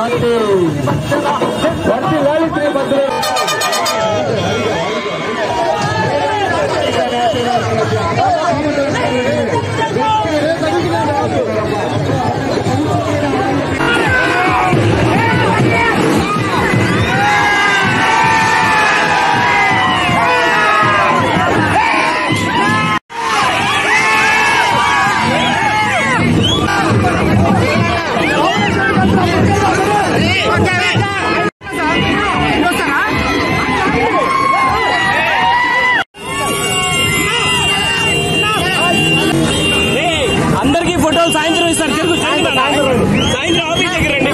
Party లలిత భద్ర సాయంత్రం ఇస్తారు తిరుగు సాయంత్రం ఆఫీస్ దగ్గర రండి.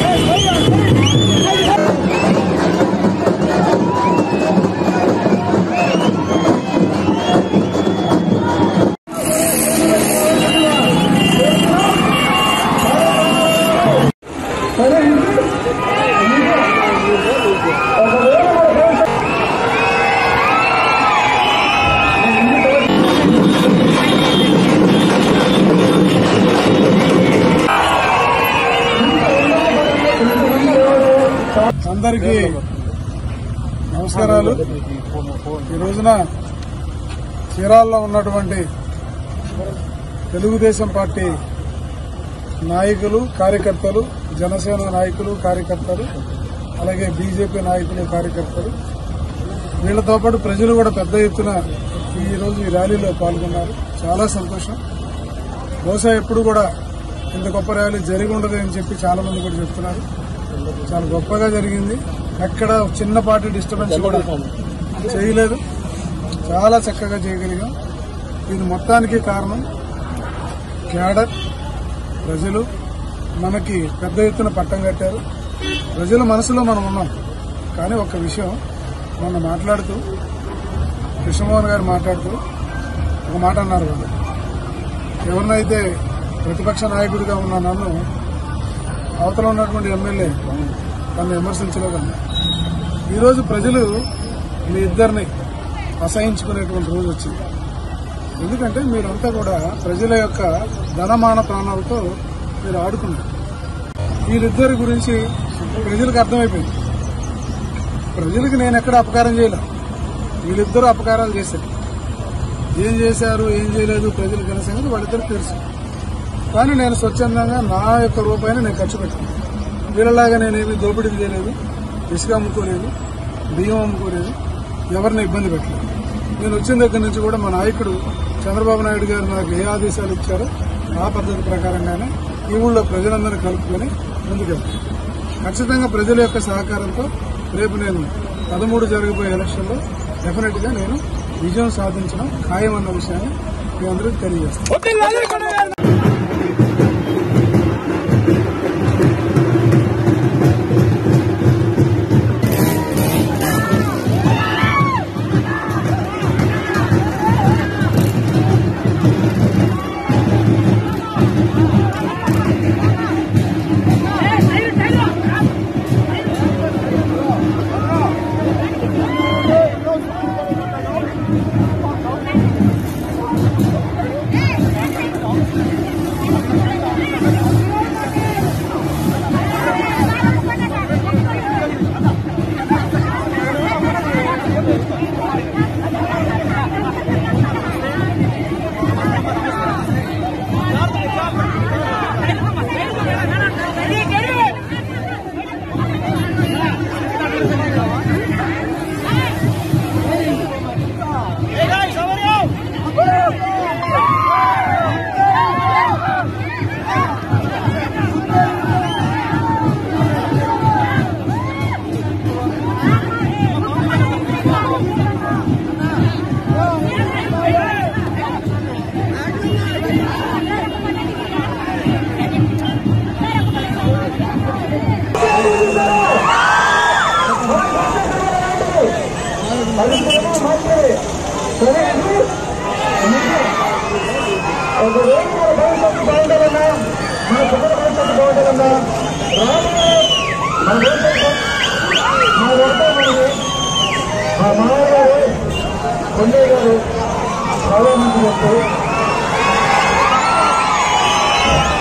అందరికీ నమస్కారాలు. ఈ రోజున చీరాల్లో ఉన్నటువంటి తెలుగుదేశం పార్టీ నాయకులు కార్యకర్తలు, జనసేన నాయకులు కార్యకర్తలు, అలాగే బీజేపీ నాయకులు కార్యకర్తలు, వీళ్లతో పాటు ప్రజలు కూడా పెద్ద ఎత్తున ఈ రోజు ఈ ర్యాలీలో పాల్గొన్నారు. చాలా సంతోషం. బహుశా ఎప్పుడు కూడా ఇంత గొప్ప ర్యాలీ జరిగి ఉండదు అని చెప్పి చాలా మంది కూడా చెప్తున్నారు. చాలా గొప్పగా జరిగింది. ఎక్కడ చిన్నపాటి డిస్టర్బెన్స్ కూడా చేయలేదు. చాలా చక్కగా చేయగలిగాం. ఇది మొత్తానికి కారణం క్యాడర్, ప్రజలు మనకి పెద్ద ఎత్తున పట్టం కట్టారు. ప్రజల మనసులో మనం ఉన్నాం. కానీ ఒక విషయం మొన్న మాట్లాడుతూ కృష్ణమోహన్ గారు మాట్లాడుతూ ఒక మాట అన్నారు. వాళ్ళు ఎవరినైతే ప్రతిపక్ష నాయకుడిగా ఉన్న నన్ను అవతల ఉన్నటువంటి ఎమ్మెల్యే తను విమర్శించలేదన్నా. ఈరోజు ప్రజలు మీ ఇద్దరిని అసహించుకునేటువంటి రోజు వచ్చింది. ఎందుకంటే మీరంతా కూడా ప్రజల యొక్క ధనమాన ప్రాణాలతో మీరు ఆడుకున్నారు. వీళ్ళిద్దరి గురించి ప్రజలకు అర్థమైపోయింది. ప్రజలకు నేను ఎక్కడ అపకారం చేయలేదు. వీళ్ళిద్దరూ అపకారాలు చేశారు. ఏం చేశారు ఏం చేయలేదు ప్రజలకు అనే సంగతి వాళ్ళిద్దరికి తెలుసు. కానీ నేను స్వచ్ఛందంగా నా యొక్క రూపాయిని నేను ఖర్చు పెట్టాను. వీళ్ళలాగా నేనేమి దోపిడీలు చేయలేదు, ఇసుక అమ్ముకోలేదు, బియ్యం అమ్ముకోలేదు, ఎవరిని ఇబ్బంది పెట్టలేదు. నేను వచ్చిన దగ్గర నుంచి కూడా మా నాయకుడు చంద్రబాబు నాయుడు గారు నాకు ఏ ఆదేశాలు ఇచ్చారో ఆ పద్ధతి ప్రకారంగానే ఈ ఊళ్ళో ప్రజలందరినీ కలుపుకొని ముందుకెళ్తాను. ఖచ్చితంగా ప్రజల యొక్క సహకారంతో రేపు నేను 13 జరగబోయే ఎలక్షన్లో డెఫినెట్ గా నేను విజయం సాధించడం ఖాయమన్న విషయాన్ని మీ అందరికీ తెలియజేస్తాను.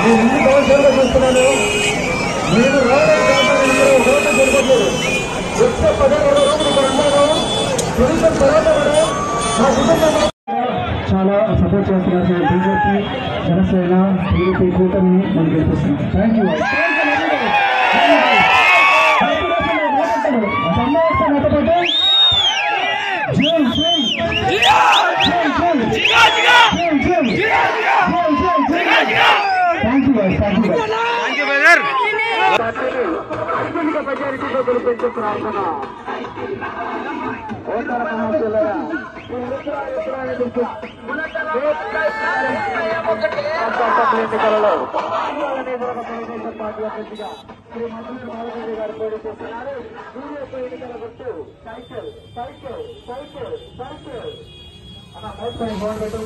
నేను ఇన్ని సంవత్సరాలు చూస్తున్నాను. నేను చాలా సపోర్ట్ చేస్తున్నారు బీజేపీ జనసేన టీడీపీ కూటమిని మనం గెలిపిస్తున్నాం. Thank you. ఎన్నికలలో పార్టీ అభ్యర్థిగా శ్రీ మంత్రి మాధవరెడ్డి గారు పోటీ చేస్తున్నారు. బీజేపీ ఎన్నికల గుర్తు సైకిల్ సైకిల్ సైకిల్ సైకిల్ అన్న మోసం బాగుండదు.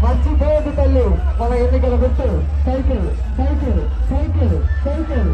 మర్చిపోదు తల్లి మన ఎన్నికల గుర్తు సైకిల్ సైకిల్ సైకిల్ సైకిల్.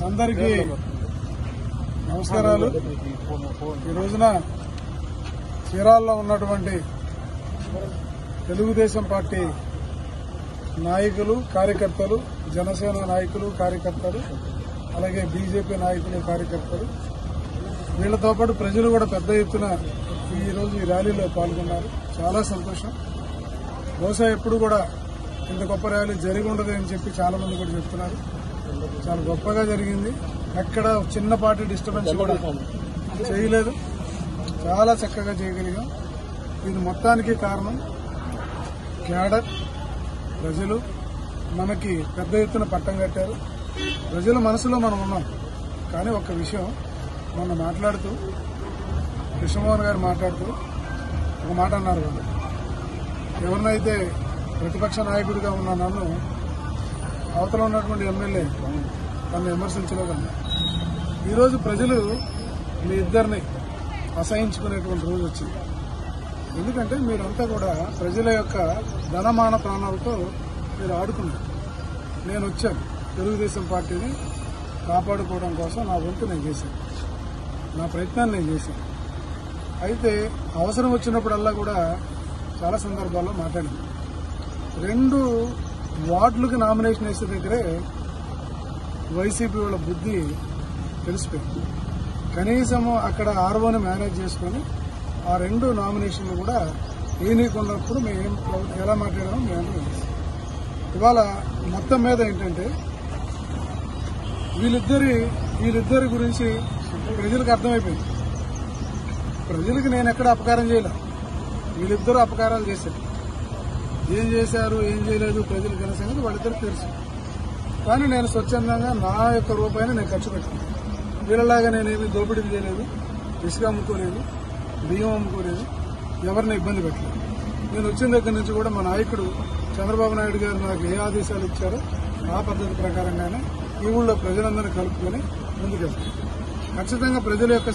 అందరికీ నమస్కారాలు. ఈ రోజున చీరాల్లో ఉన్నటువంటి తెలుగుదేశం పార్టీ నాయకులు కార్యకర్తలు, జనసేన నాయకులు కార్యకర్తలు, అలాగే బీజేపీ నాయకులు కార్యకర్తలు, వీళ్లతో పాటు ప్రజలు కూడా పెద్ద ఎత్తున ఈ రోజు ఈ ర్యాలీలో పాల్గొన్నారు. చాలా సంతోషం. బహుశా ఎప్పుడు కూడా ఇంత గొప్ప ర్యాలీ జరిగి ఉండదు అని చెప్పి చాలా మంది కూడా చెప్తున్నారు. చాలా గొప్పగా జరిగింది. ఎక్కడ చిన్నపాటి డిస్టర్బెన్స్ కూడా చేయలేదు. చాలా చక్కగా చేయగలిగాం. ఇది మొత్తానికి కారణం క్యాడర్, ప్రజలు మనకి పెద్ద ఎత్తున పట్టం కట్టారు. ప్రజల మనసులో మనం ఉన్నాం. కానీ ఒక్క విషయం మొన్న మాట్లాడుతూ కృష్ణమోహన్ గారు మాట్లాడుతూ ఒక మాట అన్నారు. వాళ్ళు ఎవరినైతే ప్రతిపక్ష నాయకుడిగా ఉన్న నన్ను అవతల ఉన్నటువంటి ఎమ్మెల్యే తను విమర్శించలేదన్నా. ఈరోజు ప్రజలు మీ ఇద్దరిని అసహించుకునేటువంటి రోజు వచ్చింది. ఎందుకంటే మీరంతా కూడా ప్రజల యొక్క ధనమాన ప్రాణాలతో మీరు ఆడుకున్నారు. నేను వచ్చాను తెలుగుదేశం పార్టీని కాపాడుకోవడం కోసం నా వంతు నేను చేశాను, నా ప్రయత్నాన్ని నేను చేశాను. అయితే అవసరం వచ్చినప్పుడల్లా కూడా చాలా సందర్భాల్లో మాట్లాడింది. 2 వార్డులకు నామినేషన్ వేసే దగ్గరే వైసీపీ వాళ్ళ బుద్ధి తెలిసిపోయింది. కనీసము అక్కడ ఆర్ఓని మేనేజ్ చేసుకుని ఆ 2 నామినేషన్లు కూడా వేయనీకున్నప్పుడు మేము ఎలా మాట్లాడామో మేము తెలుసు. ఇవాళ మొత్తం మీద ఏంటంటే వీళ్ళిద్దరి గురించి ప్రజలకు అర్థమైపోయింది. ప్రజలకు నేను ఎక్కడ అపకారం చేయలే, వీళ్ళిద్దరూ అపకారాలు చేశారు. ఏం చేశారు ఏం చేయలేదు ప్రజలకు అనే సంగతి వాళ్ళిద్దరికి తెలుసు. కానీ నేను స్వచ్ఛందంగా నా యొక్క రూపాయిని నేను ఖర్చు పెట్టాను. వీళ్ళలాగా నేనేమి దోపిడీలు చేయలేదు, ఇసుక అమ్ముకోలేదు, బియ్యం అమ్ముకోలేదు, ఎవరిని ఇబ్బంది పెట్టలేదు. నేను వచ్చిన దగ్గర నుంచి కూడా మా నాయకుడు చంద్రబాబు నాయుడు గారు నాకు ఏ ఆదేశాలు ఇచ్చారో ఆ పద్ధతి ప్రకారంగానే ఈ ఊళ్ళో ప్రజలందరినీ కలుపుకొని ముందుకెళ్తాను. ఖచ్చితంగా ప్రజల యొక్క